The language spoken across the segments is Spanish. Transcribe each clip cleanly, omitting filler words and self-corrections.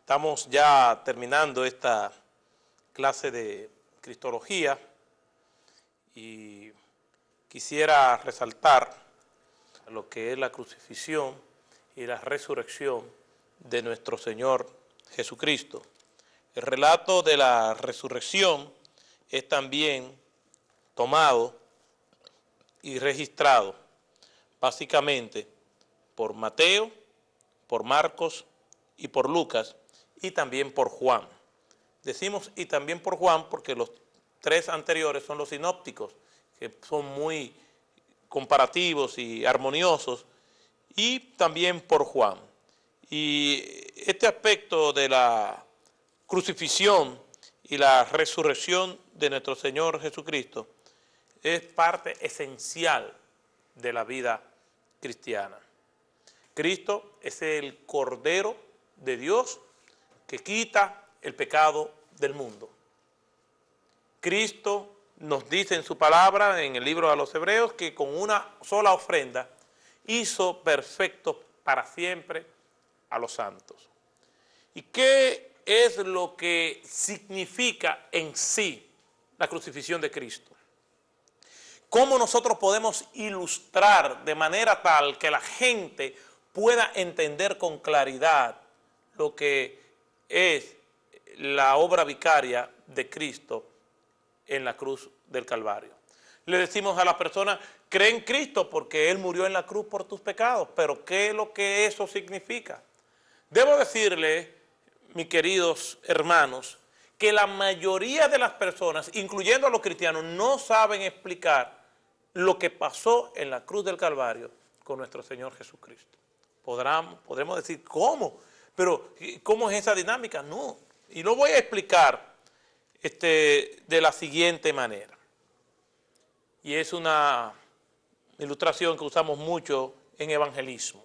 Estamos ya terminando esta clase de Cristología y quisiera resaltar lo que es la crucifixión y la resurrección de nuestro Señor Jesucristo. El relato de la resurrección es también tomado y registrado básicamente por Mateo, por Marcos y por Lucas, y también por Juan. Decimos y también por Juan porque los tres anteriores son los sinópticos, que son muy comparativos y armoniosos, y también por Juan. Y este aspecto de la crucifixión y la resurrección de nuestro Señor Jesucristo es parte esencial de la vida cristiana. Cristo es el Cordero de Dios que quita el pecado del mundo. Cristo nos dice en su palabra, en el libro de los Hebreos, que con una sola ofrenda hizo perfecto para siempre a los santos. ¿Y qué es lo que significa en sí la crucifixión de Cristo? ¿Cómo nosotros podemos ilustrar de manera tal que la gente pueda entender con claridad lo que es la obra vicaria de Cristo en la cruz del Calvario? Le decimos a las personas, cree en Cristo porque Él murió en la cruz por tus pecados, pero ¿qué es lo que eso significa? Debo decirle, mis queridos hermanos, que la mayoría de las personas, incluyendo a los cristianos, no saben explicar lo que pasó en la cruz del Calvario con nuestro Señor Jesucristo. Podremos decir, ¿cómo? Pero, ¿cómo es esa dinámica? No. Y lo voy a explicar de la siguiente manera. Y es una ilustración que usamos mucho en evangelismo.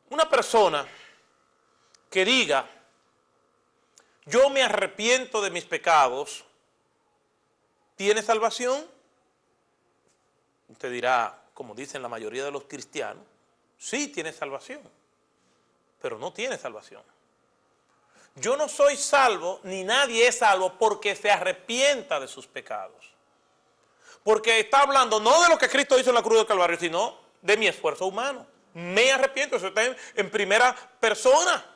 Una persona que diga, yo me arrepiento de mis pecados, ¿tiene salvación? Usted dirá, como dicen la mayoría de los cristianos, sí tiene salvación, pero no tiene salvación. Yo no soy salvo, ni nadie es salvo porque se arrepienta de sus pecados. Porque está hablando no de lo que Cristo hizo en la cruz del Calvario, sino de mi esfuerzo humano. Me arrepiento, eso está en primera persona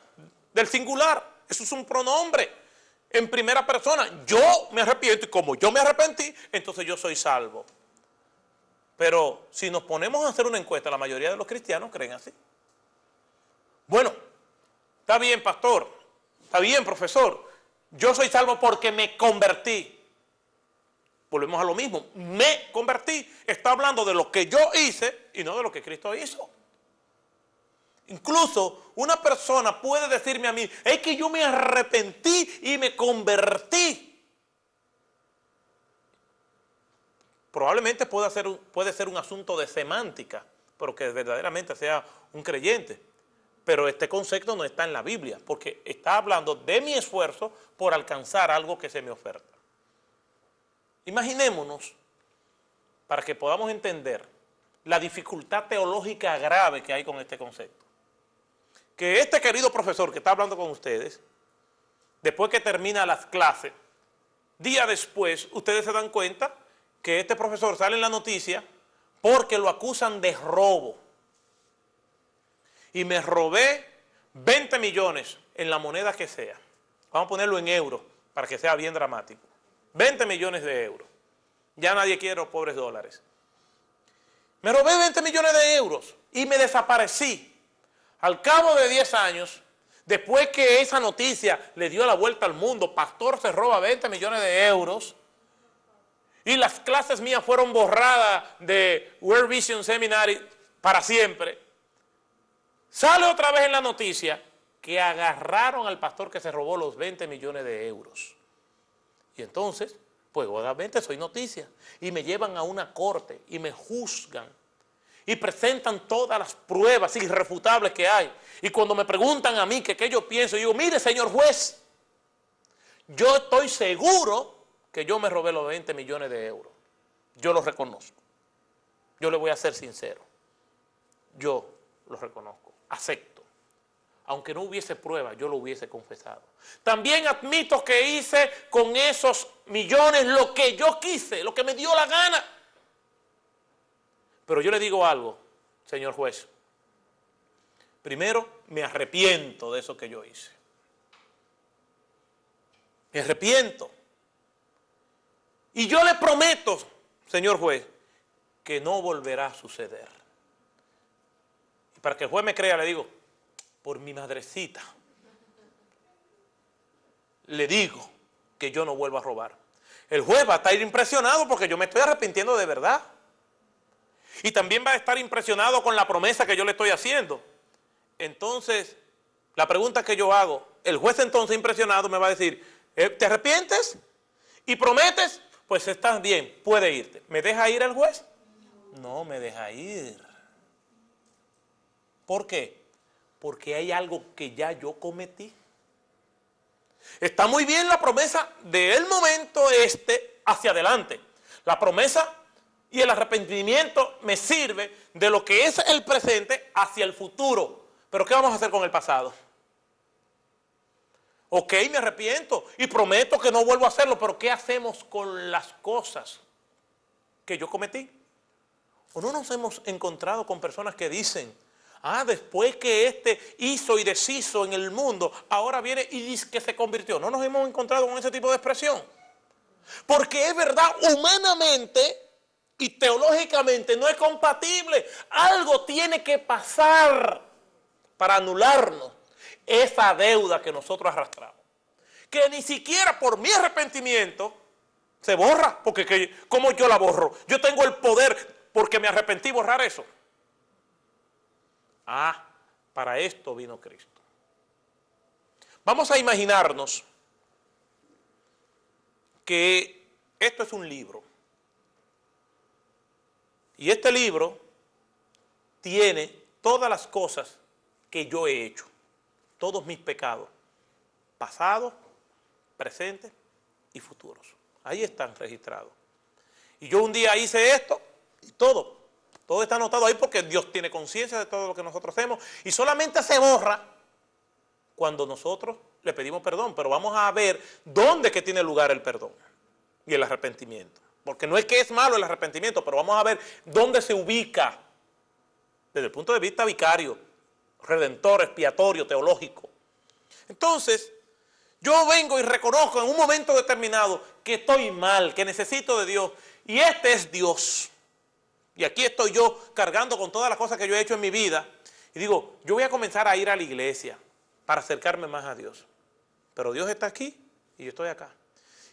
del singular. Eso es un pronombre en primera persona. Yo me arrepiento y como yo me arrepentí, entonces yo soy salvo. Pero si nos ponemos a hacer una encuesta, la mayoría de los cristianos creen así. Bueno, está bien, pastor, está bien, profesor, yo soy salvo porque me convertí. Volvemos a lo mismo, me convertí. Está hablando de lo que yo hice y no de lo que Cristo hizo. Incluso una persona puede decirme a mí, es que yo me arrepentí y me convertí. Probablemente puede ser un asunto de semántica, pero que verdaderamente sea un creyente. Pero este concepto no está en la Biblia, porque está hablando de mi esfuerzo por alcanzar algo que se me oferta. Imaginémonos, para que podamos entender la dificultad teológica grave que hay con este concepto, que este querido profesor que está hablando con ustedes, después que termina las clases, día después, ustedes se dan cuenta que este profesor sale en la noticia porque lo acusan de robo. Y me robé 20 millones en la moneda que sea. Vamos a ponerlo en euros para que sea bien dramático. 20 millones de euros. Ya nadie quiere los pobres dólares. Me robé 20 millones de euros y me desaparecí. Al cabo de 10 años, después que esa noticia le dio la vuelta al mundo, pastor se roba 20 millones de euros, y las clases mías fueron borradas de World Vision Seminary para siempre. Sale otra vez en la noticia que agarraron al pastor que se robó los 20 millones de euros. Y entonces, pues obviamente soy noticia. Y me llevan a una corte y me juzgan. Y presentan todas las pruebas irrefutables que hay. Y cuando me preguntan a mí que qué yo pienso, yo digo, mire señor juez, yo estoy seguro que yo me robé los 20 millones de euros. Yo lo reconozco. Yo le voy a ser sincero. Yo lo reconozco, acepto. aunque no hubiese prueba, yo lo hubiese confesado. También admito que hice con esos millones lo que yo quise, lo que me dio la gana. Pero yo le digo algo, señor juez. Primero, me arrepiento de eso que yo hice. Me arrepiento. Y yo le prometo, señor juez, que no volverá a suceder. Y para que el juez me crea, le digo, por mi madrecita, le digo que yo no vuelvo a robar. El juez va a estar impresionado porque yo me estoy arrepintiendo de verdad. Y también va a estar impresionado con la promesa que yo le estoy haciendo. Entonces, la pregunta que yo hago, el juez entonces impresionado me va a decir, ¿te arrepientes? ¿Y prometes? Pues estás bien, puede irte. ¿Me deja ir el juez? No me deja ir. ¿Por qué? Porque hay algo que ya yo cometí. Está muy bien la promesa del momento hacia adelante. La promesa y el arrepentimiento me sirve de lo que es el presente hacia el futuro. Pero ¿qué vamos a hacer con el pasado? Ok, me arrepiento y prometo que no vuelvo a hacerlo, pero ¿qué hacemos con las cosas que yo cometí? ¿O no nos hemos encontrado con personas que dicen, después que hizo y deshizo en el mundo, ahora viene y dice que se convirtió? ¿No nos hemos encontrado con ese tipo de expresión? Porque es verdad, humanamente y teológicamente no es compatible. Algo tiene que pasar para anularnos esa deuda que nosotros arrastramos. Que ni siquiera por mi arrepentimiento se borra, porque ¿cómo yo la borro? Yo tengo el poder, porque me arrepentí, borrar eso. Para esto vino Cristo. Vamos a imaginarnos que esto es un libro. Y este libro tiene todas las cosas que yo he hecho, todos mis pecados, pasados, presentes y futuros. Ahí están registrados. Y yo un día hice esto y todo está anotado ahí porque Dios tiene conciencia de todo lo que nosotros hacemos y solamente se borra cuando nosotros le pedimos perdón. Pero vamos a ver dónde que tiene lugar el perdón y el arrepentimiento. Porque no es que es malo el arrepentimiento, pero vamos a ver dónde se ubica desde el punto de vista vicario, redentor, expiatorio, teológico. Entonces, yo vengo y reconozco en un momento determinado que estoy mal, que necesito de Dios. Y este es Dios. Y aquí estoy yo cargando con todas las cosas que yo he hecho en mi vida. Y digo, yo voy a comenzar a ir a la iglesia para acercarme más a Dios. Pero Dios está aquí y yo estoy acá.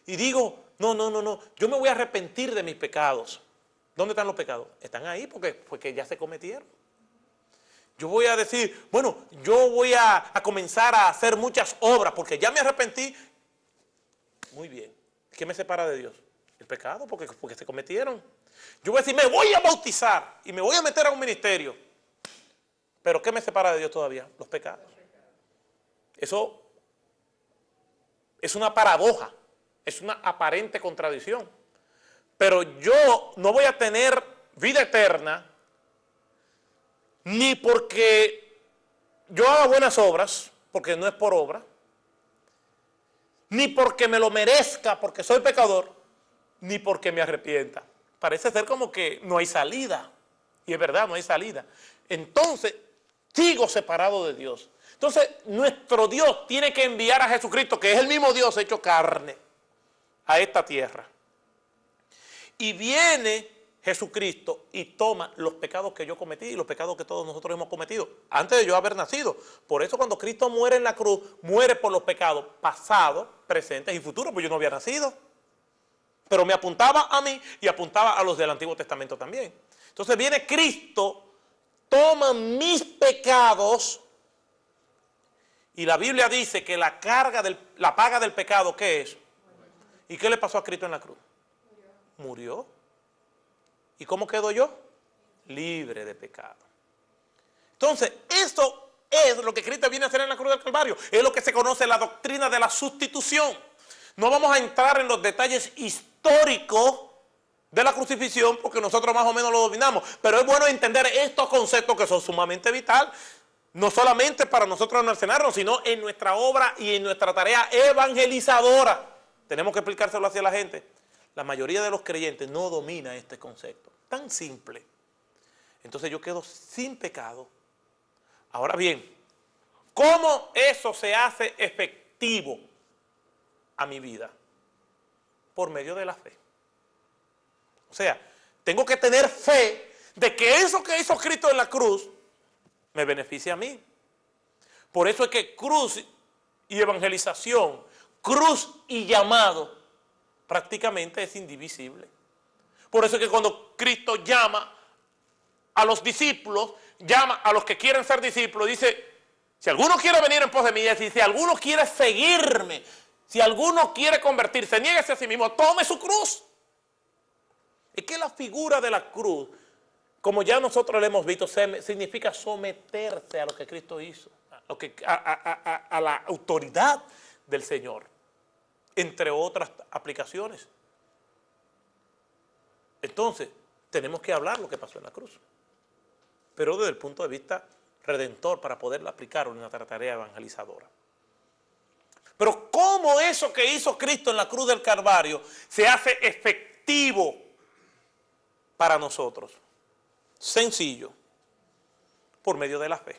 Y digo, no, yo me voy a arrepentir de mis pecados. ¿Dónde están los pecados? Están ahí porque ya se cometieron. Yo voy a decir, bueno, yo voy a comenzar a hacer muchas obras porque ya me arrepentí. Muy bien. ¿Qué me separa de Dios? El pecado, porque se cometieron. Yo voy a decir, me voy a bautizar y me voy a meter a un ministerio. ¿Pero qué me separa de Dios todavía? Los pecados. Eso es una paradoja, es una aparente contradicción. Pero yo no voy a tener vida eterna ni porque yo haga buenas obras, porque no es por obra, ni porque me lo merezca, porque soy pecador, ni porque me arrepienta. Parece ser como que no hay salida. Y es verdad, no hay salida. Entonces, sigo separado de Dios. Entonces, nuestro Dios tiene que enviar a Jesucristo, que es el mismo Dios hecho carne, a esta tierra. Y viene Jesucristo y toma los pecados que yo cometí y los pecados que todos nosotros hemos cometido antes de yo haber nacido. Por eso cuando Cristo muere en la cruz, muere por los pecados pasados, presentes y futuros, pues yo no había nacido. Pero me apuntaba a mí y apuntaba a los del Antiguo Testamento también. Entonces viene Cristo, toma mis pecados y la Biblia dice que la paga del pecado, ¿qué es? ¿Y qué le pasó a Cristo en la cruz? Murió. ¿Y cómo quedo yo? Libre de pecado. Entonces, eso es lo que Cristo viene a hacer en la cruz del Calvario. Es lo que se conoce la doctrina de la sustitución. No vamos a entrar en los detalles históricos de la crucifixión porque nosotros más o menos lo dominamos. Pero es bueno entender estos conceptos que son sumamente vitales. no solamente para nosotros almacenarnos, sino en nuestra obra y en nuestra tarea evangelizadora. Tenemos que explicárselo hacia la gente. La mayoría de los creyentes no domina este concepto, tan simple. Entonces yo quedo sin pecado. Ahora bien, ¿cómo eso se hace efectivo a mi vida? Por medio de la fe. O sea, tengo que tener fe de que eso que hizo Cristo en la cruz me beneficia a mí. Por eso es que cruz y evangelización, cruz y llamado, prácticamente es indivisible. Por eso es que cuando Cristo llama a los discípulos, llama a los que quieren ser discípulos, dice, si alguno quiere venir en pos de mí, es decir, si alguno quiere seguirme, si alguno quiere convertirse, niéguese a sí mismo, tome su cruz. Es que la figura de la cruz, como ya nosotros lo hemos visto, significa someterse a lo que Cristo hizo, a la autoridad del Señor, entre otras aplicaciones. Entonces, tenemos que hablar lo que pasó en la cruz, pero desde el punto de vista redentor, para poderlo aplicar en nuestra tarea evangelizadora. Pero ¿cómo eso que hizo Cristo en la cruz del Calvario se hace efectivo para nosotros? Sencillo, por medio de la fe.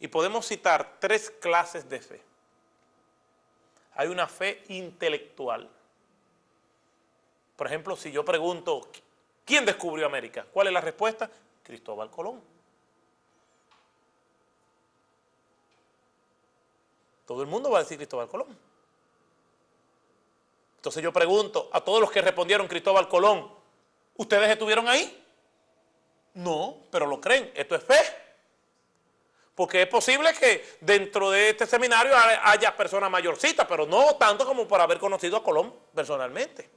Y podemos citar 3 clases de fe. Hay una fe intelectual. Por ejemplo, si yo pregunto, ¿quién descubrió América? ¿Cuál es la respuesta? Cristóbal Colón. Todo el mundo va a decir Cristóbal Colón. Entonces yo pregunto a todos los que respondieron Cristóbal Colón, ¿ustedes estuvieron ahí? No, pero lo creen. Esto es fe. Porque es posible que dentro de este seminario haya personas mayorcitas, pero no tanto como por haber conocido a Colón personalmente.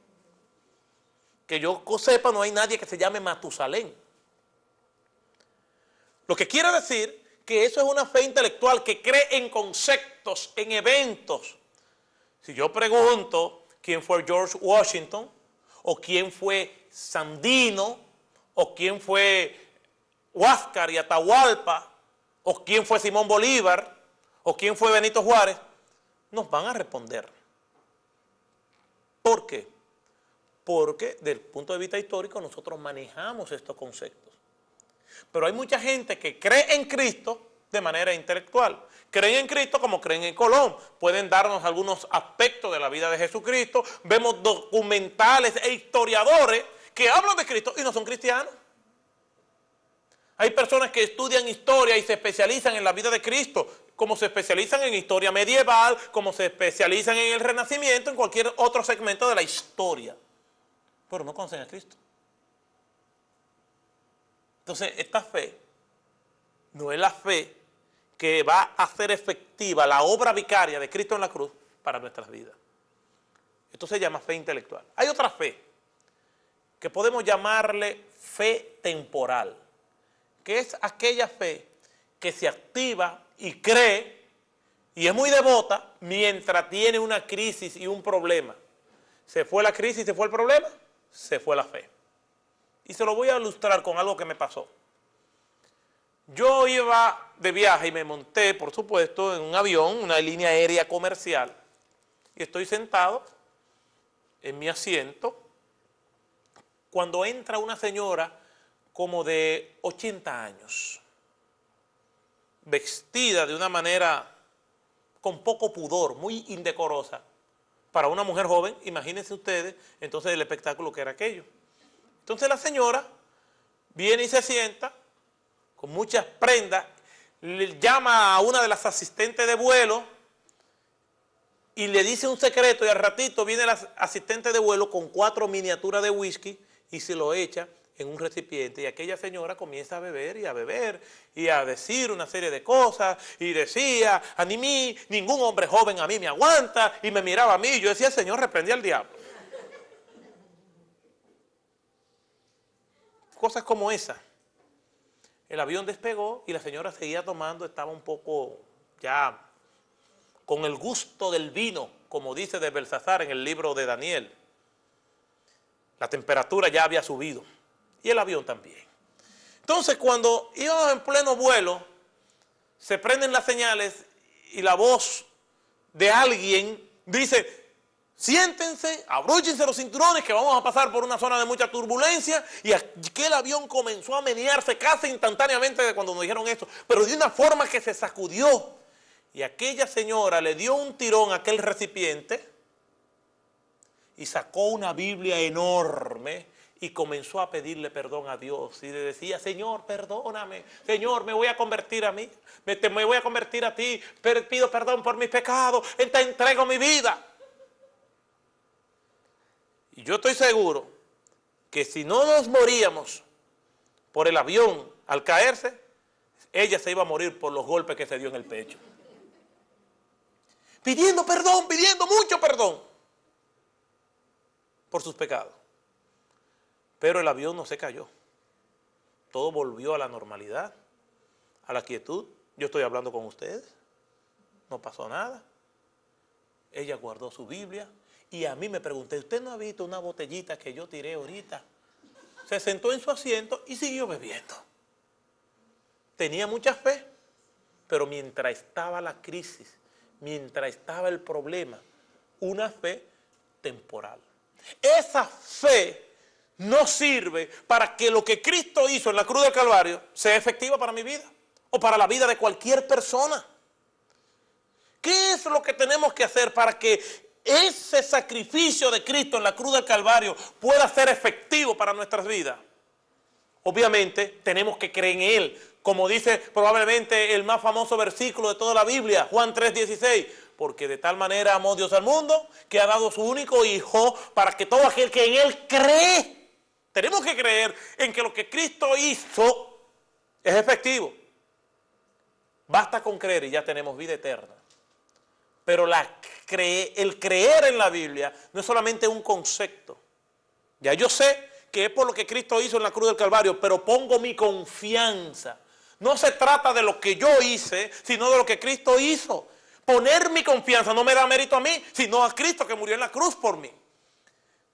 Que yo sepa, no hay nadie que se llame Matusalén. Lo que quiere decir que eso es una fe intelectual que cree en conceptos, en eventos. Si yo pregunto quién fue George Washington, o quién fue Sandino, o quién fue Huáscar y Atahualpa, o quién fue Simón Bolívar, o quién fue Benito Juárez, nos van a responder. ¿Por qué? Porque desde el punto de vista histórico nosotros manejamos estos conceptos. Pero hay mucha gente que cree en Cristo de manera intelectual. Creen en Cristo como creen en Colón. Pueden darnos algunos aspectos de la vida de Jesucristo. Vemos documentales e historiadores que hablan de Cristo y no son cristianos. Hay personas que estudian historia y se especializan en la vida de Cristo, como se especializan en historia medieval, como se especializan en el Renacimiento, en cualquier otro segmento de la historia. Pero no conocen a Cristo. Entonces, esta fe no es la fe que va a hacer efectiva la obra vicaria de Cristo en la cruz para nuestras vidas. Esto se llama fe intelectual. Hay otra fe que podemos llamarle fe temporal, que es aquella fe que se activa y cree y es muy devota mientras tiene una crisis y un problema. Se fue la crisis, se fue el problema, se fue la fe. Y se lo voy a ilustrar con algo que me pasó. Yo iba de viaje y me monté, por supuesto, en un avión, una línea aérea comercial, y estoy sentado en mi asiento cuando entra una señora como de 80 años, vestida de una manera con poco pudor, muy indecorosa. Para una mujer joven, imagínense ustedes, entonces el espectáculo que era aquello. Entonces la señora viene y se sienta con muchas prendas, le llama a una de las asistentes de vuelo y le dice un secreto, y al ratito viene la asistente de vuelo con 4 miniaturas de whisky y se lo echa en un recipiente, y aquella señora comienza a beber y a decir una serie de cosas, y decía, a mí, ningún hombre joven a mí me aguanta, y me miraba a mí, y yo decía, Señor, reprendí al diablo. Cosas como esa. El avión despegó y la señora seguía tomando, estaba un poco ya con el gusto del vino, como dice de Belsasar en el libro de Daniel. La temperatura ya había subido y el avión también. Entonces, cuando íbamos en pleno vuelo, se prenden las señales y la voz de alguien dice: siéntense, abróchense los cinturones que vamos a pasar por una zona de mucha turbulencia. Y aquel avión comenzó a menearse casi instantáneamente cuando nos dijeron esto, pero de una forma que se sacudió. Y aquella señora le dio un tirón a aquel recipiente y sacó una Biblia enorme y comenzó a pedirle perdón a Dios. Y le decía: Señor, perdóname. Señor, me voy a convertir a mí. Me voy a convertir a ti. Pido perdón por mis pecados. Te entrego mi vida. Y yo estoy seguro que si no nos moríamos por el avión al caerse, ella se iba a morir por los golpes que se dio en el pecho. Pidiendo perdón, pidiendo mucho perdón por sus pecados. Pero el avión no se cayó. Todo volvió a la normalidad, a la quietud. Yo estoy hablando con ustedes. No pasó nada. Ella guardó su Biblia. Y a mí me pregunté: ¿usted no ha visto una botellita que yo tiré ahorita? Se sentó en su asiento y siguió bebiendo. Tenía mucha fe, pero mientras estaba la crisis, mientras estaba el problema, una fe temporal. Esa fe no sirve para que lo que Cristo hizo en la cruz del Calvario sea efectiva para mi vida o para la vida de cualquier persona. ¿Qué es lo que tenemos que hacer para que ese sacrificio de Cristo en la cruz del Calvario pueda ser efectivo para nuestras vidas? Obviamente tenemos que creer en Él, como dice probablemente el más famoso versículo de toda la Biblia, Juan 3:16, porque de tal manera amó Dios al mundo que ha dado su único Hijo para que todo aquel que en Él cree. Tenemos que creer en que lo que Cristo hizo es efectivo. Basta con creer y ya tenemos vida eterna. Pero el creer en la Biblia no es solamente un concepto. Ya yo sé que es por lo que Cristo hizo en la cruz del Calvario, pero pongo mi confianza. No se trata de lo que yo hice, sino de lo que Cristo hizo. Poner mi confianza no me da mérito a mí, sino a Cristo que murió en la cruz por mí.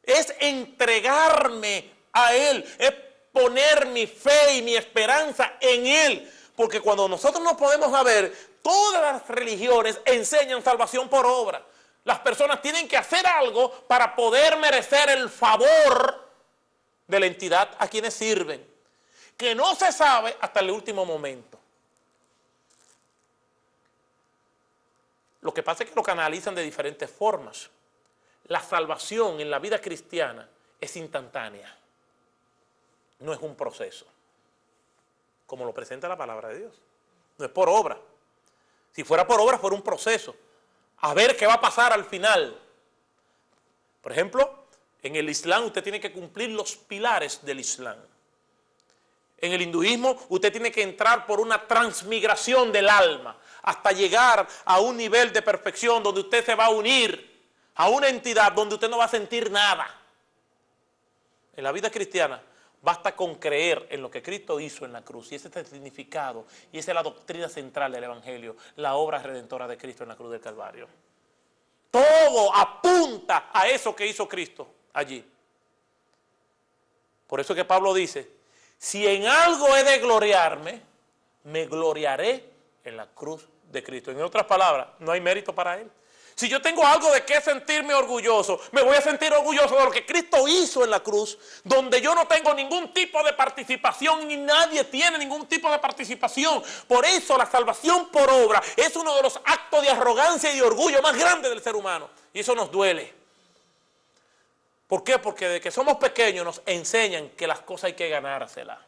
Es entregarme a Él, es poner mi fe y mi esperanza en Él. Porque cuando nosotros nos podemos ver, todas las religiones enseñan salvación por obra. Las personas tienen que hacer algo para poder merecer el favor de la entidad a quienes sirven, que no se sabe hasta el último momento. Lo que pasa es que lo canalizan de diferentes formas. La salvación en la vida cristiana es instantánea, no es un proceso, como lo presenta la palabra de Dios. No es por obra. Si fuera por obra, fuera un proceso. A ver qué va a pasar al final. Por ejemplo, en el Islam usted tiene que cumplir los pilares del Islam. En el hinduismo usted tiene que entrar por una transmigración del alma hasta llegar a un nivel de perfección donde usted se va a unir a una entidad donde usted no va a sentir nada. En la vida cristiana basta con creer en lo que Cristo hizo en la cruz, y ese es el significado, y esa es la doctrina central del Evangelio, la obra redentora de Cristo en la cruz del Calvario. Todo apunta a eso que hizo Cristo allí. Por eso es que Pablo dice: si en algo he de gloriarme, me gloriaré en la cruz de Cristo. En otras palabras, no hay mérito para Él. Si yo tengo algo de qué sentirme orgulloso, me voy a sentir orgulloso de lo que Cristo hizo en la cruz, donde yo no tengo ningún tipo de participación, ni nadie tiene ningún tipo de participación. Por eso la salvación por obra es uno de los actos de arrogancia y de orgullo más grandes del ser humano. Y eso nos duele. ¿Por qué? Porque desde que somos pequeños nos enseñan que las cosas hay que ganárselas.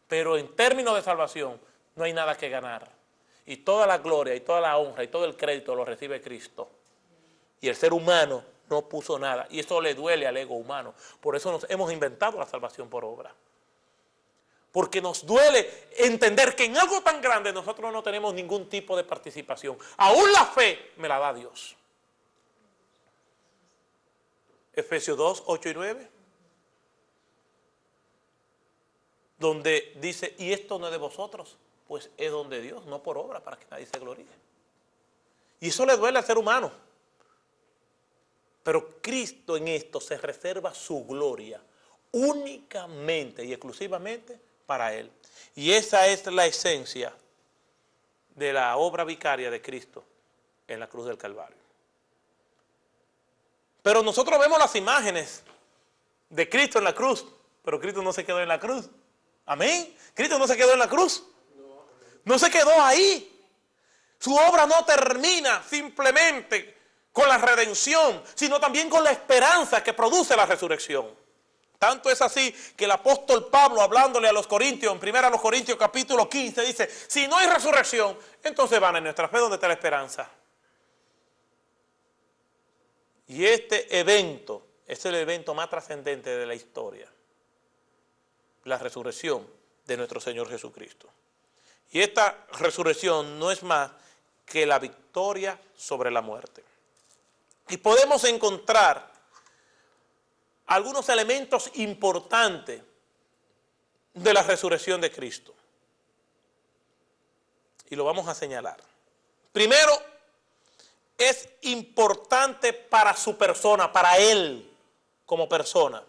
Pero en términos de salvación no hay nada que ganar. Y toda la gloria y toda la honra y todo el crédito lo recibe Cristo. Y el ser humano no puso nada. Y eso le duele al ego humano. Por eso nos hemos inventado la salvación por obra. Porque nos duele entender que en algo tan grande nosotros no tenemos ningún tipo de participación. Aún la fe me la da Dios. Efesios 2, 8 y 9. Donde dice: y esto no es de vosotros, pues es don de Dios, no por obra, para que nadie se gloríe. Y eso le duele al ser humano. Pero Cristo en esto se reserva su gloria únicamente y exclusivamente para Él. Y esa es la esencia de la obra vicaria de Cristo en la cruz del Calvario. Pero nosotros vemos las imágenes de Cristo en la cruz, pero Cristo no se quedó en la cruz. Amén. Cristo no se quedó en la cruz. No se quedó ahí. Su obra no termina simplemente con la redención, sino también con la esperanza que produce la resurrección. Tanto es así que el apóstol Pablo, hablándole a los Corintios, en 1 Corintios capítulo 15, dice, si no hay resurrección, entonces van en nuestra fe, ¿dónde está la esperanza? Y este evento es el evento más trascendente de la historia, la resurrección de nuestro Señor Jesucristo. Y esta resurrección no es más que la victoria sobre la muerte. Y podemos encontrar algunos elementos importantes de la resurrección de Cristo. Y lo vamos a señalar. Primero, es importante para su persona, para Él como persona.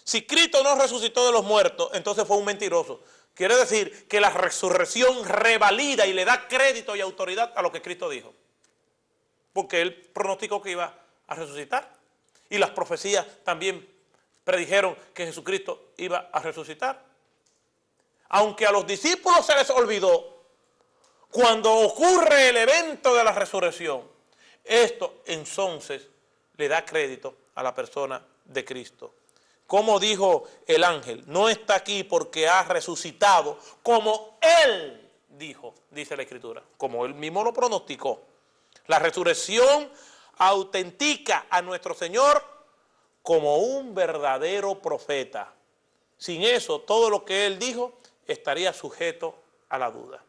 Si Cristo no resucitó de los muertos, entonces fue un mentiroso. Quiere decir que la resurrección revalida y le da crédito y autoridad a lo que Cristo dijo. Porque Él pronosticó que iba a resucitar. Y las profecías también predijeron que Jesucristo iba a resucitar. Aunque a los discípulos se les olvidó, cuando ocurre el evento de la resurrección, esto entonces le da crédito a la persona de Cristo. Como dijo el ángel, no está aquí porque ha resucitado como Él dijo, dice la Escritura, como Él mismo lo pronosticó. La resurrección autentica a nuestro Señor como un verdadero profeta. Sin eso, todo lo que Él dijo estaría sujeto a la duda.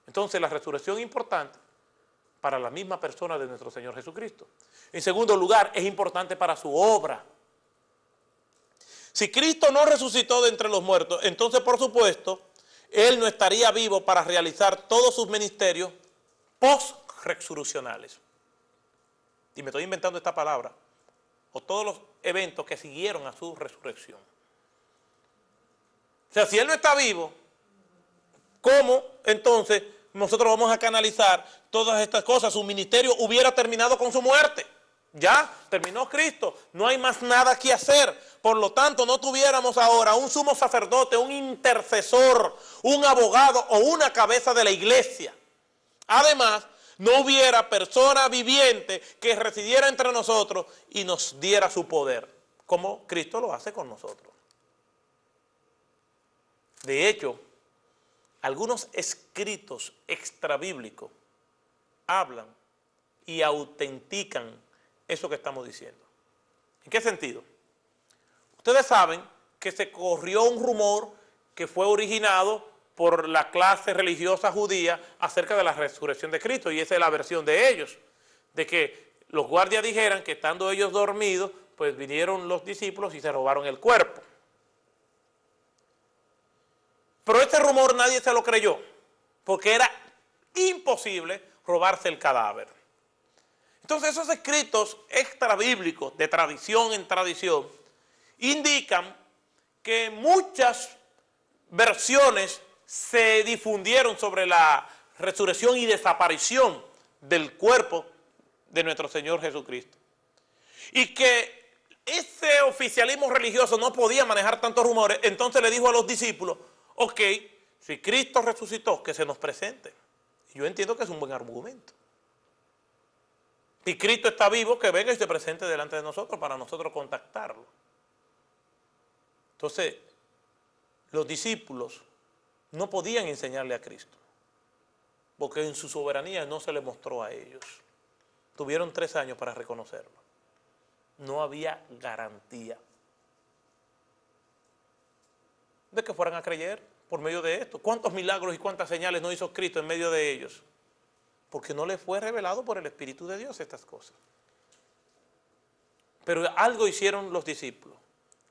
Entonces, la resurrección es importante para la misma persona de nuestro Señor Jesucristo. En segundo lugar, es importante para su obra. Si Cristo no resucitó de entre los muertos, entonces, por supuesto, Él no estaría vivo para realizar todos sus ministerios post-resurreccionales. Y me estoy inventando esta palabra. O todos los eventos que siguieron a su resurrección. O sea, si Él no está vivo, ¿cómo entonces nosotros vamos a canalizar todas estas cosas? Su ministerio hubiera terminado con su muerte. Ya terminó Cristo, no hay más nada que hacer. Por lo tanto, no tuviéramos ahora un sumo sacerdote, un intercesor, un abogado o una cabeza de la iglesia. Además, no hubiera persona viviente que residiera entre nosotros y nos diera su poder, como Cristo lo hace con nosotros. De hecho, algunos escritos extrabíblicos hablan y autentican eso que estamos diciendo. ¿En qué sentido? Ustedes saben que se corrió un rumor que fue originado por la clase religiosa judía acerca de la resurrección de Cristo, y esa es la versión de ellos, de que los guardias dijeran que estando ellos dormidos, pues vinieron los discípulos y se robaron el cuerpo. Pero este rumor nadie se lo creyó, porque era imposible robarse el cadáver. Entonces esos escritos extrabíblicos, de tradición en tradición, indican que muchas versiones se difundieron sobre la resurrección y desaparición del cuerpo de nuestro Señor Jesucristo. Y que ese oficialismo religioso no podía manejar tantos rumores, entonces le dijo a los discípulos, ok, si Cristo resucitó, que se nos presente. Y yo entiendo que es un buen argumento. Si Cristo está vivo, que venga y se presente delante de nosotros para nosotros contactarlo. Entonces, los discípulos no podían enseñarle a Cristo, porque en su soberanía no se le mostró a ellos. Tuvieron 3 años para reconocerlo. No había garantía de que fueran a creer por medio de esto. ¿Cuántos milagros y cuántas señales no hizo Cristo en medio de ellos? Porque no le fue revelado por el Espíritu de Dios estas cosas. Pero algo hicieron los discípulos,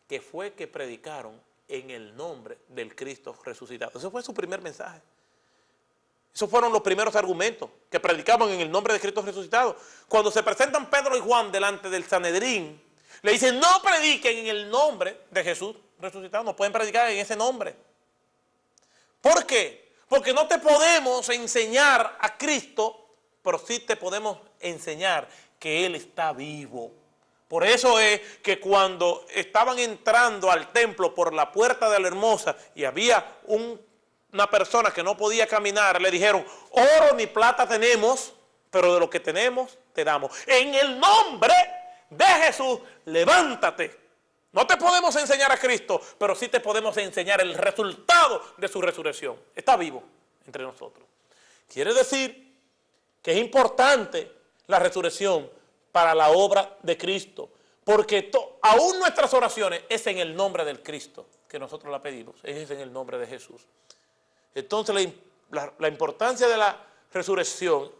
que fue que predicaron en el nombre del Cristo resucitado. Ese fue su primer mensaje. Esos fueron los primeros argumentos que predicaban en el nombre de Cristo resucitado. Cuando se presentan Pedro y Juan delante del Sanedrín, le dicen, no prediquen en el nombre de Jesús resucitado, no pueden predicar en ese nombre. ¿Por qué? Porque no te podemos enseñar a Cristo, pero sí te podemos enseñar que Él está vivo. Por eso es que cuando estaban entrando al templo por la puerta de la Hermosa y había una persona que no podía caminar, le dijeron, oro ni plata tenemos, pero de lo que tenemos te damos. En el nombre de Jesús, levántate. No te podemos enseñar a Cristo, pero sí te podemos enseñar el resultado de su resurrección. Está vivo entre nosotros. Quiere decir que es importante la resurrección para la obra de Cristo, porque aún nuestras oraciones es en el nombre del Cristo que nosotros la pedimos, es en el nombre de Jesús. Entonces la importancia de la resurrección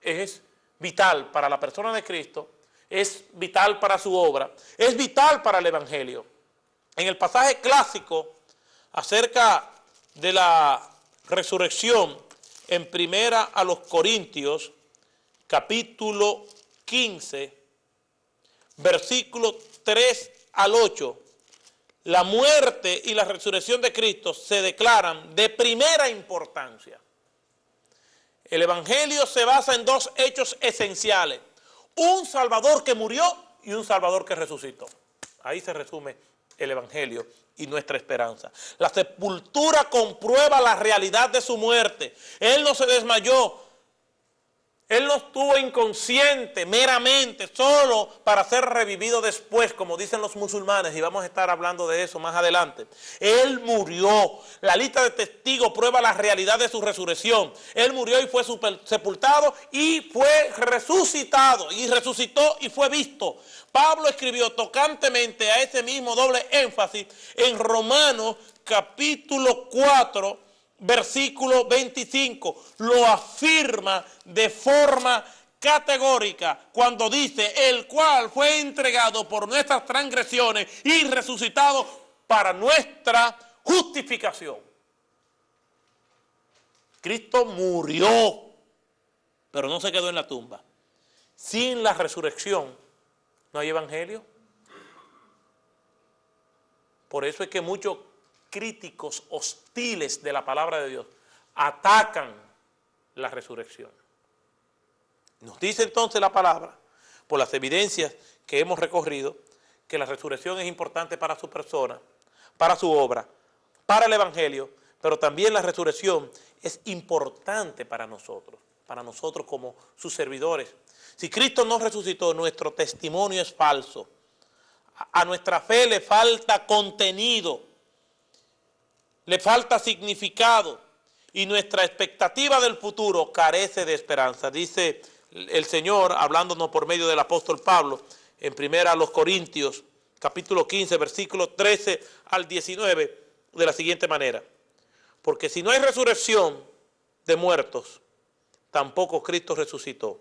es vital para la persona de Cristo, es vital para su obra, es vital para el Evangelio. En el pasaje clásico acerca de la resurrección en Primera a los Corintios, capítulo 15, versículos 3 al 8, la muerte y la resurrección de Cristo se declaran de primera importancia. El Evangelio se basa en dos hechos esenciales: un Salvador que murió y un Salvador que resucitó. Ahí se resume el Evangelio y nuestra esperanza. La sepultura comprueba la realidad de su muerte. Él no se desmayó. Él no estuvo inconsciente meramente, solo para ser revivido después, como dicen los musulmanes, y vamos a estar hablando de eso más adelante. Él murió. La lista de testigos prueba la realidad de su resurrección. Él murió y fue sepultado y fue resucitado, y resucitó y fue visto. Pablo escribió tocantemente a ese mismo doble énfasis en Romanos capítulo 4, versículo 25, lo afirma de forma categórica cuando dice, el cual fue entregado por nuestras transgresiones y resucitado para nuestra justificación. Cristo murió, pero no se quedó en la tumba. Sin la resurrección no hay evangelio. Por eso es que muchos críticos hostiles de la palabra de Dios atacan la resurrección. Nos dice entonces la palabra, por las evidencias que hemos recorrido, que la resurrección es importante para su persona, para su obra, para el Evangelio, pero también la resurrección es importante para nosotros como sus servidores. Si Cristo no resucitó, nuestro testimonio es falso. A nuestra fe le falta contenido, le falta significado, y nuestra expectativa del futuro carece de esperanza. Dice el Señor, hablándonos por medio del apóstol Pablo, en Primera a los Corintios, capítulo 15, versículos 13 al 19, de la siguiente manera: porque si no hay resurrección de muertos, tampoco Cristo resucitó.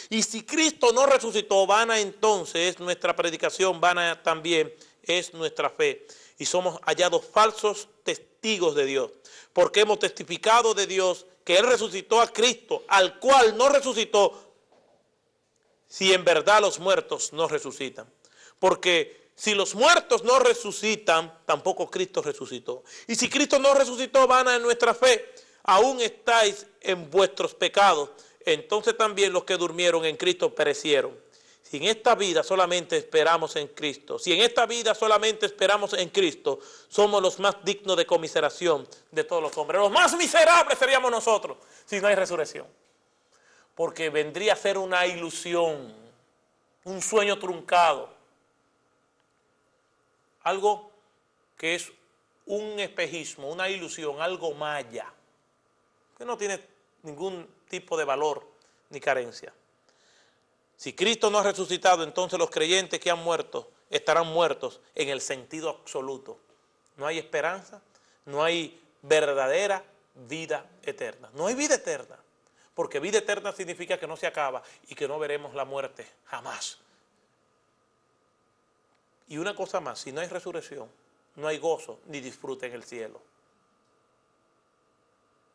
Y si Cristo no resucitó, vana entonces es nuestra predicación, vana también es nuestra fe. Y somos hallados falsos testigos de Dios, porque hemos testificado de Dios que Él resucitó a Cristo, al cual no resucitó, si en verdad los muertos no resucitan. Porque si los muertos no resucitan, tampoco Cristo resucitó. Y si Cristo no resucitó, vana es nuestra fe. Aún estáis en vuestros pecados, entonces también los que durmieron en Cristo perecieron. Si en esta vida solamente esperamos en Cristo, si en esta vida solamente esperamos en Cristo, somos los más dignos de conmiseración de todos los hombres. Los más miserables seríamos nosotros si no hay resurrección. Porque vendría a ser una ilusión, un sueño truncado. Algo que es un espejismo, una ilusión, algo maya, que no tiene ningún tipo de valor ni carencia. Si Cristo no ha resucitado, entonces los creyentes que han muerto estarán muertos en el sentido absoluto. No hay esperanza, no hay verdadera vida eterna. No hay vida eterna, porque vida eterna significa que no se acaba y que no veremos la muerte jamás. Y una cosa más, si no hay resurrección, no hay gozo ni disfrute en el cielo.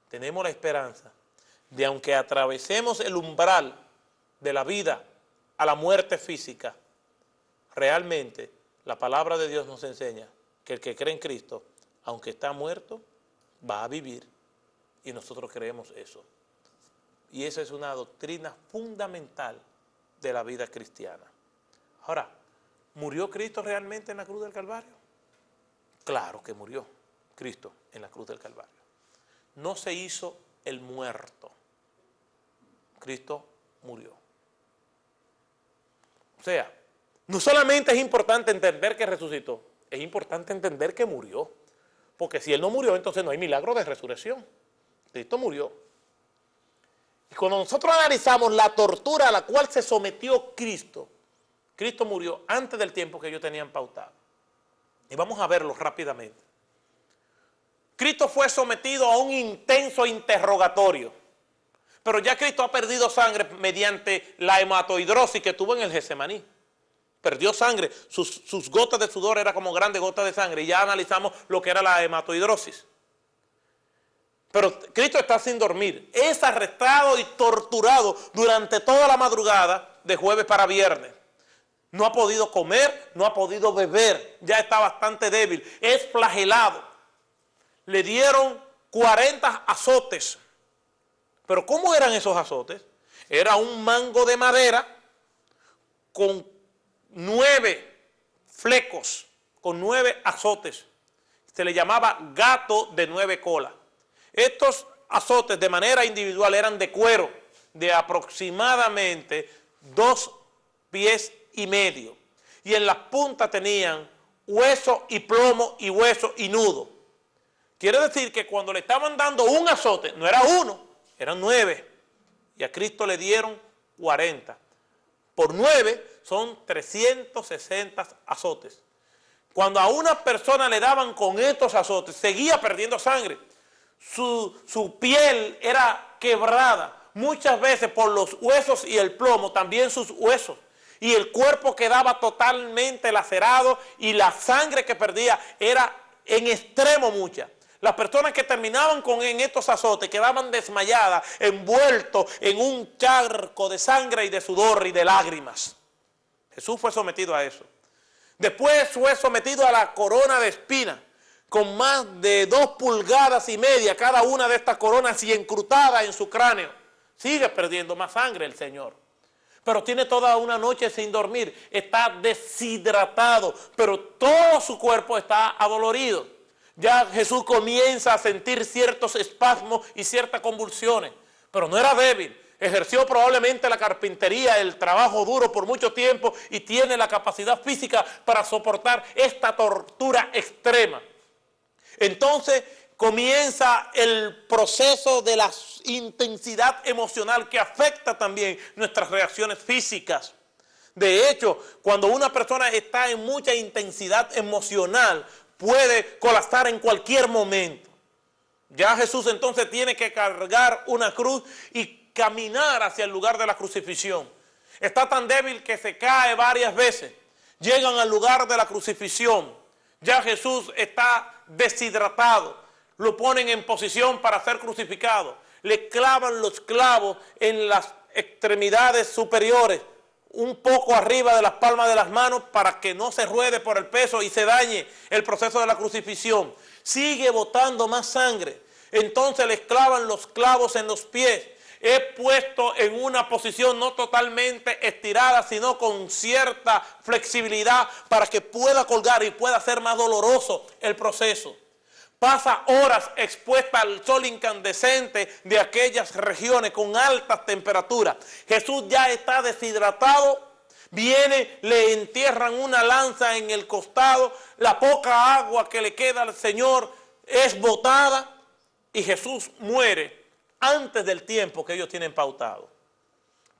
Tenemos la esperanza de, aunque atravesemos el umbral de la vida a la muerte física, realmente la palabra de Dios nos enseña que el que cree en Cristo, aunque está muerto, va a vivir. Y nosotros creemos eso. Y esa es una doctrina fundamental de la vida cristiana. Ahora, ¿murió Cristo realmente en la cruz del Calvario? Claro que murió Cristo en la cruz del Calvario. No se hizo el muerto. Cristo murió. O sea, no solamente es importante entender que resucitó, es importante entender que murió. Porque si Él no murió, entonces no hay milagro de resurrección. Cristo murió. Y cuando nosotros analizamos la tortura a la cual se sometió Cristo, Cristo murió antes del tiempo que ellos tenían pautado. Y vamos a verlo rápidamente. Cristo fue sometido a un intenso interrogatorio. Pero ya Cristo ha perdido sangre mediante la hematohidrosis que tuvo en el Getsemaní. Perdió sangre, sus gotas de sudor eran como grandes gotas de sangre. Y ya analizamos lo que era la hematohidrosis. Pero Cristo está sin dormir. Es arrestado y torturado durante toda la madrugada de jueves para viernes. No ha podido comer, no ha podido beber. Ya está bastante débil. Es flagelado. Le dieron 40 azotes. Pero ¿cómo eran esos azotes? Era un mango de madera con 9 flecos, con 9 azotes. Se le llamaba gato de 9 colas. Estos azotes de manera individual eran de cuero de aproximadamente 2 pies y medio. Y en las puntas tenían hueso y plomo y hueso y nudo. Quiere decir que cuando le estaban dando un azote, no era uno, eran 9. Y a Cristo le dieron 40. Por 9 son 360 azotes. Cuando a una persona le daban con estos azotes, seguía perdiendo sangre. Su piel era quebrada, muchas veces por los huesos y el plomo, también sus huesos. Y el cuerpo quedaba totalmente lacerado y la sangre que perdía era en extremo mucha. Las personas que terminaban en estos azotes quedaban desmayadas, envueltos en un charco de sangre y de sudor y de lágrimas. Jesús fue sometido a eso. Después fue sometido a la corona de espinas, con más de 2,5 pulgadas cada una de estas coronas y encrutada en su cráneo. Sigue perdiendo más sangre el Señor. Pero tiene toda una noche sin dormir, está deshidratado, pero todo su cuerpo está adolorido. Ya Jesús comienza a sentir ciertos espasmos y ciertas convulsiones, pero no era débil. Ejerció probablemente la carpintería, el trabajo duro por mucho tiempo y tiene la capacidad física para soportar esta tortura extrema. Entonces comienza el proceso de la intensidad emocional que afecta también nuestras reacciones físicas. De hecho, cuando una persona está en mucha intensidad emocional, puede colapsar en cualquier momento. Ya Jesús entonces tiene que cargar una cruz y caminar hacia el lugar de la crucifixión. Está tan débil que se cae varias veces. Llegan al lugar de la crucifixión. Ya Jesús está deshidratado. Lo ponen en posición para ser crucificado. Le clavan los clavos en las extremidades superiores, un poco arriba de las palmas de las manos para que no se ruede por el peso y se dañe el proceso de la crucifixión. Sigue botando más sangre. Entonces les clavan los clavos en los pies. Es puesto en una posición no totalmente estirada, sino con cierta flexibilidad para que pueda colgar y pueda ser más doloroso el proceso. Pasa horas expuesta al sol incandescente de aquellas regiones con altas temperaturas. Jesús ya está deshidratado. Viene, le entierran una lanza en el costado. La poca agua que le queda al Señor es botada. Y Jesús muere antes del tiempo que ellos tienen pautado.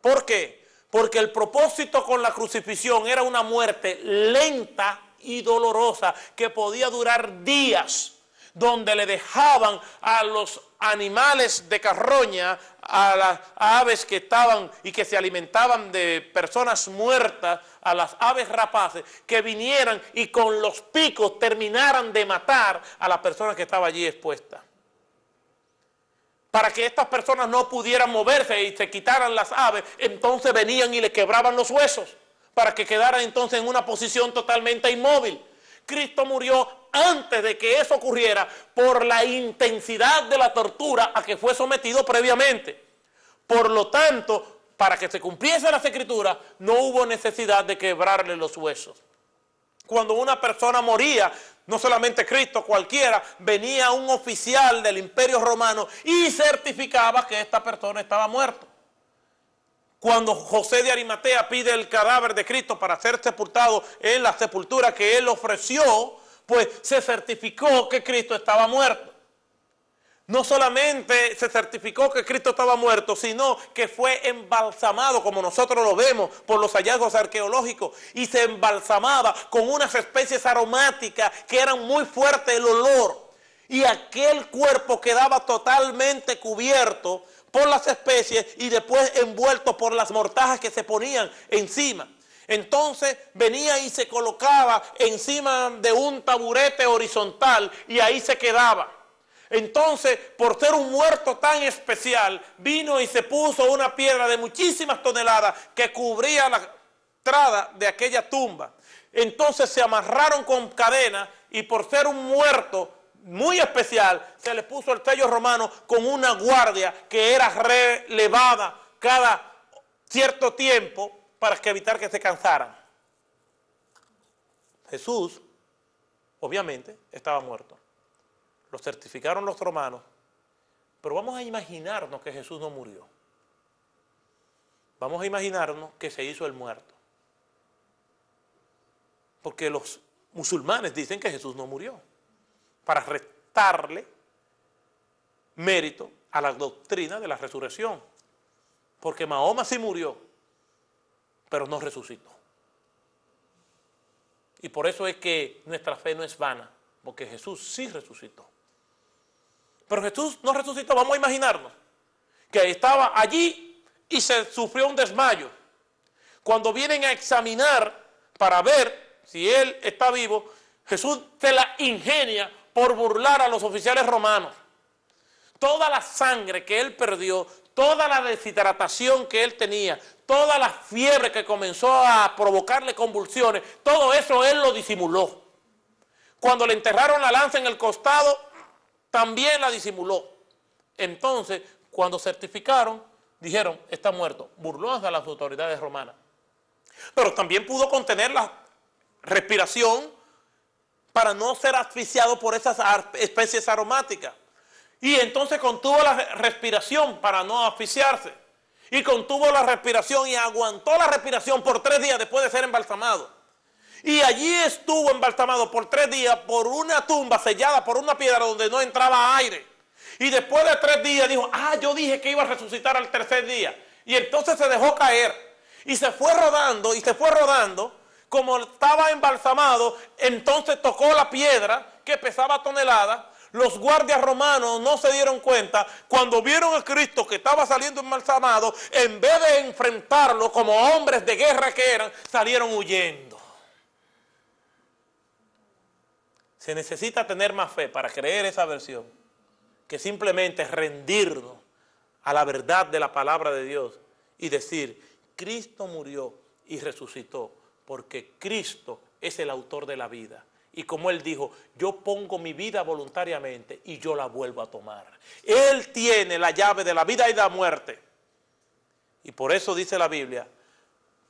¿Por qué? Porque el propósito con la crucifixión era una muerte lenta y dolorosa que podía durar días, donde le dejaban a los animales de carroña, a las aves que estaban y que se alimentaban de personas muertas, a las aves rapaces, que vinieran y con los picos terminaran de matar a la persona que estaba allí expuesta. Para que estas personas no pudieran moverse y se quitaran las aves, entonces venían y le quebraban los huesos, para que quedaran entonces en una posición totalmente inmóvil. Cristo murió antes de que eso ocurriera por la intensidad de la tortura a que fue sometido previamente. Por lo tanto, para que se cumpliese las Escrituras, no hubo necesidad de quebrarle los huesos. Cuando una persona moría, no solamente Cristo, cualquiera, venía un oficial del Imperio Romano y certificaba que esta persona estaba muerta. Cuando José de Arimatea pide el cadáver de Cristo para ser sepultado en la sepultura que él ofreció, pues se certificó que Cristo estaba muerto. No solamente se certificó que Cristo estaba muerto, sino que fue embalsamado, como nosotros lo vemos por los hallazgos arqueológicos, y se embalsamaba con unas especies aromáticas que eran muy fuertes el olor, y aquel cuerpo quedaba totalmente cubierto por las especies y después envuelto por las mortajas que se ponían encima. Entonces venía y se colocaba encima de un taburete horizontal y ahí se quedaba. Entonces, por ser un muerto tan especial, vino y se puso una piedra de muchísimas toneladas que cubría la entrada de aquella tumba. Entonces se amarraron con cadenas y por ser un muerto muy especial, se le puso el sello romano con una guardia que era relevada cada cierto tiempo para evitar que se cansaran. Jesús, obviamente, estaba muerto. Lo certificaron los romanos, pero vamos a imaginarnos que Jesús no murió. Vamos a imaginarnos que se hizo el muerto. Porque los musulmanes dicen que Jesús no murió, para restarle mérito a la doctrina de la resurrección. Porque Mahoma sí murió, pero no resucitó. Y por eso es que nuestra fe no es vana, porque Jesús sí resucitó. Pero Jesús no resucitó. Vamos a imaginarnos que estaba allí y se sufrió un desmayo. Cuando vienen a examinar para ver si él está vivo, Jesús se la ingenia por burlar a los oficiales romanos. Toda la sangre que él perdió, toda la deshidratación que él tenía, toda la fiebre que comenzó a provocarle convulsiones, todo eso él lo disimuló. Cuando le enterraron la lanza en el costado, también la disimuló. Entonces, cuando certificaron, dijeron, está muerto. Burló hasta las autoridades romanas. Pero también pudo contener la respiración para no ser asfixiado por esas especies aromáticas. Y entonces contuvo la respiración para no asfixiarse. Y contuvo la respiración y aguantó la respiración por 3 días después de ser embalsamado. Y allí estuvo embalsamado por 3 días por una tumba sellada por una piedra donde no entraba aire. Y después de 3 días dijo, yo dije que iba a resucitar al 3er día. Y entonces se dejó caer. Y se fue rodando, y se fue rodando. Como estaba embalsamado, entonces tocó la piedra que pesaba toneladas. Los guardias romanos no se dieron cuenta. Cuando vieron a Cristo que estaba saliendo embalsamado, en vez de enfrentarlo como hombres de guerra que eran, salieron huyendo. Se necesita tener más fe para creer esa versión que simplemente rendirnos a la verdad de la palabra de Dios y decir, Cristo murió y resucitó porque Cristo es el autor de la vida. Y como él dijo, yo pongo mi vida voluntariamente y yo la vuelvo a tomar. Él tiene la llave de la vida y de la muerte. Y por eso dice la Biblia,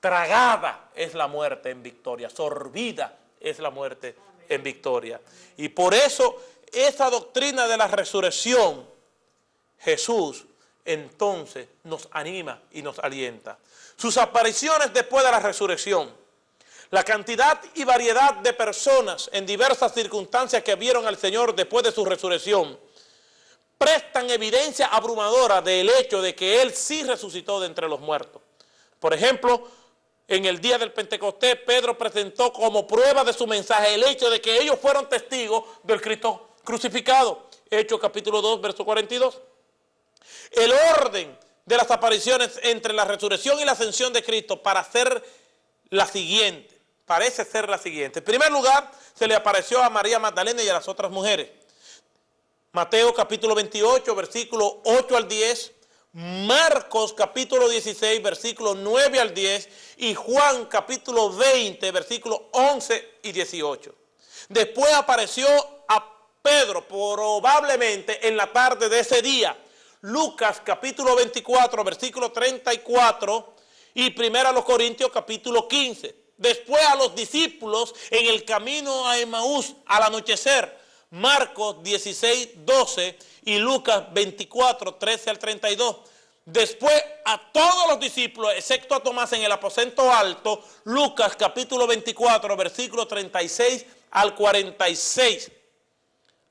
tragada es la muerte en victoria, sorbida es la muerte en victoria. Y por eso esa doctrina de la resurrección, Jesús entonces nos anima y nos alienta. Sus apariciones después de la resurrección, la cantidad y variedad de personas en diversas circunstancias que vieron al Señor después de su resurrección, prestan evidencia abrumadora del hecho de que Él sí resucitó de entre los muertos. Por ejemplo, en el día del Pentecostés, Pedro presentó como prueba de su mensaje el hecho de que ellos fueron testigos del Cristo crucificado. Hechos capítulo 2, verso 42. El orden de las apariciones entre la resurrección y la ascensión de Cristo parece ser la siguiente. En primer lugar, se le apareció a María Magdalena y a las otras mujeres. Mateo capítulo 28, versículo 8 al 10. Marcos capítulo 16, versículos 9 al 10 y Juan capítulo 20, versículos 11 y 18. Después apareció a Pedro, probablemente en la tarde de ese día. Lucas capítulo 24, versículo 34 y 1 Corintios capítulo 15. Después a los discípulos en el camino a Emaús al anochecer. Marcos 16, 12 y Lucas 24, 13 al 32. Después a todos los discípulos, excepto a Tomás en el aposento alto, Lucas capítulo 24, versículo 36 al 46,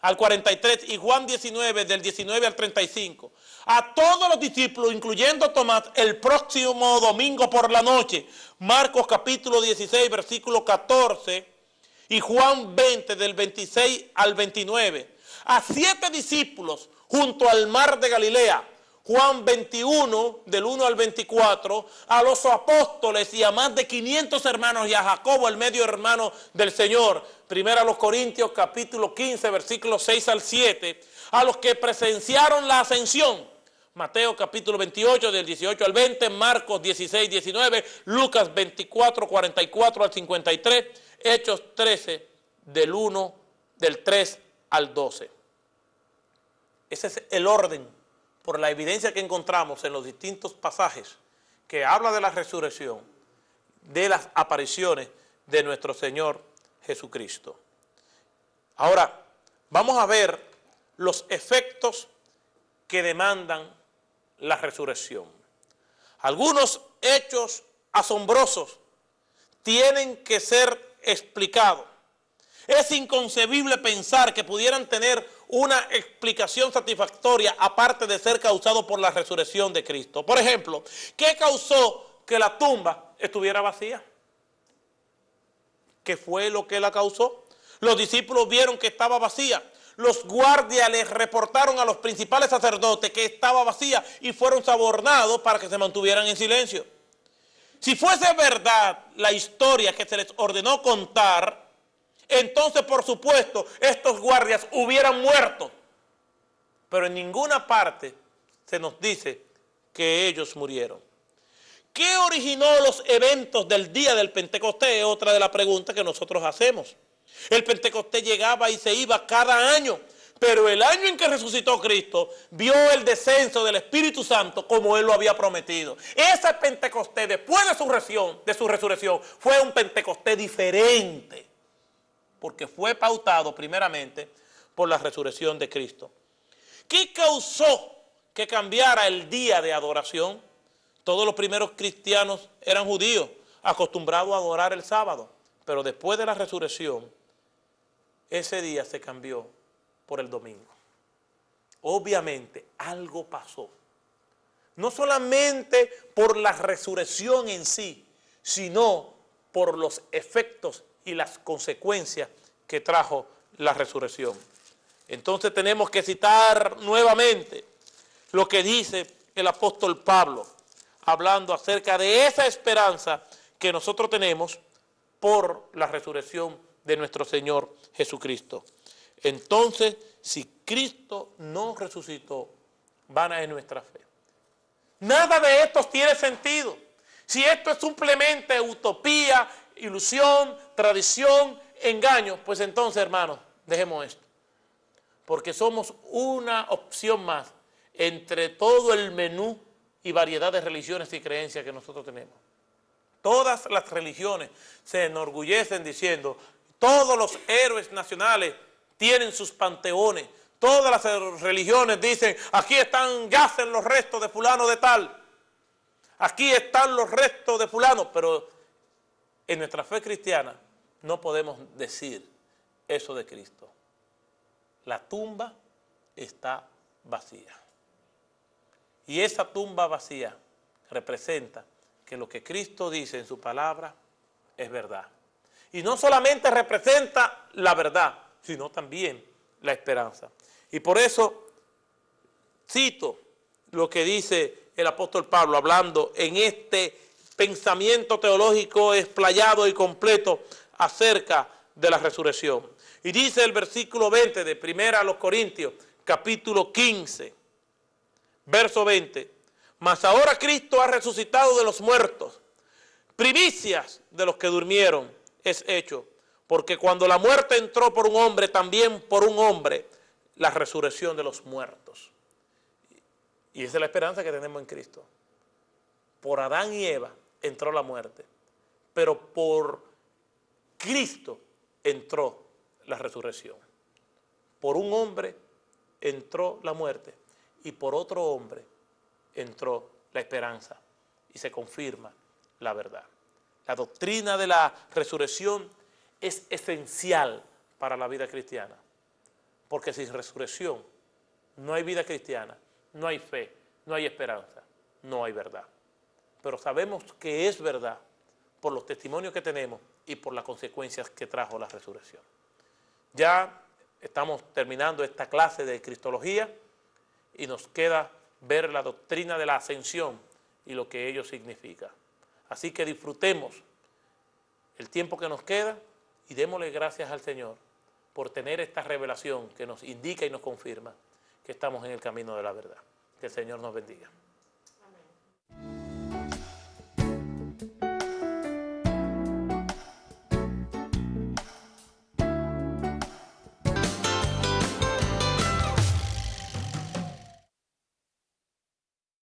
al 43, y Juan 19, del 19 al 35. A todos los discípulos, incluyendo Tomás, el próximo domingo por la noche, Marcos capítulo 16, versículo 14, y Juan 20, del 26 al 29. A 7 discípulos junto al mar de Galilea, Juan 21, del 1 al 24, a los apóstoles y a más de 500 hermanos y a Jacobo, el medio hermano del Señor. 1 Corintios capítulo 15, versículos 6 al 7, a los que presenciaron la ascensión. Mateo capítulo 28, del 18 al 20, Marcos 16, 19, Lucas 24, 44 al 53, Hechos 13, del 3 al 12. Ese es el orden, por la evidencia que encontramos en los distintos pasajes que habla de la resurrección, de las apariciones de nuestro Señor Jesucristo. Ahora, vamos a ver los efectos que demandan la resurrección. Algunos hechos asombrosos tienen que ser explicados. Es inconcebible pensar que pudieran tener una explicación satisfactoria aparte de ser causado por la resurrección de Cristo. Por ejemplo, ¿qué causó que la tumba estuviera vacía? ¿Qué fue lo que la causó? Los discípulos vieron que estaba vacía. Los guardias les reportaron a los principales sacerdotes que estaba vacía y fueron sobornados para que se mantuvieran en silencio. Si fuese verdad la historia que se les ordenó contar, entonces, por supuesto, estos guardias hubieran muerto. Pero en ninguna parte se nos dice que ellos murieron. ¿Qué originó los eventos del día del Pentecostés? Es otra de las preguntas que nosotros hacemos. El Pentecostés llegaba y se iba cada año, pero el año en que resucitó Cristo, vio el descenso del Espíritu Santo como Él lo había prometido. Ese Pentecostés, después de su resurrección, fue un Pentecostés diferente, porque fue pautado primeramente por la resurrección de Cristo. ¿Qué causó que cambiara el día de adoración? Todos los primeros cristianos eran judíos, acostumbrados a adorar el sábado, pero después de la resurrección, ese día se cambió por el domingo. Obviamente algo pasó, no solamente por la resurrección en sí, sino por los efectos y las consecuencias que trajo la resurrección. Entonces tenemos que citar nuevamente lo que dice el apóstol Pablo, hablando acerca de esa esperanza que nosotros tenemos por la resurrección de nuestro Señor Jesucristo. Entonces, si Cristo no resucitó, vana es nuestra fe. Nada de esto tiene sentido. Si esto es simplemente utopía, ilusión, tradición, engaño, pues entonces, hermanos, dejemos esto. Porque somos una opción más entre todo el menú y variedad de religiones y creencias que nosotros tenemos. Todas las religiones se enorgullecen diciendo, todos los héroes nacionales tienen sus panteones. Todas las religiones dicen, aquí yacen los restos de fulano de tal. Aquí están los restos de fulano, pero en nuestra fe cristiana no podemos decir eso de Cristo. La tumba está vacía. Y esa tumba vacía representa que lo que Cristo dice en su palabra es verdad. Y no solamente representa la verdad, sino también la esperanza. Y por eso cito lo que dice el apóstol Pablo, hablando en este pensamiento teológico explayado y completo acerca de la resurrección. Y dice el versículo 20 de 1 Corintios, capítulo 15, verso 20, mas ahora Cristo ha resucitado de los muertos, primicias de los que durmieron es hecho, Porque cuando la muerte entró por un hombre, también por un hombre, la resurrección de los muertos. Y esa es la esperanza que tenemos en Cristo. Por Adán y Eva entró la muerte, pero por Cristo entró la resurrección. Por un hombre entró la muerte y por otro hombre entró la esperanza y se confirma la verdad. La doctrina de la resurrección es esencial para la vida cristiana, porque sin resurrección no hay vida cristiana, no hay fe, no hay esperanza, no hay verdad. Pero sabemos que es verdad por los testimonios que tenemos y por las consecuencias que trajo la resurrección. Ya estamos terminando esta clase de Cristología y nos queda ver la doctrina de la ascensión y lo que ello significa. Así que disfrutemos el tiempo que nos queda y démosle gracias al Señor por tener esta revelación que nos indica y nos confirma que estamos en el camino de la verdad. Que el Señor nos bendiga. Amén.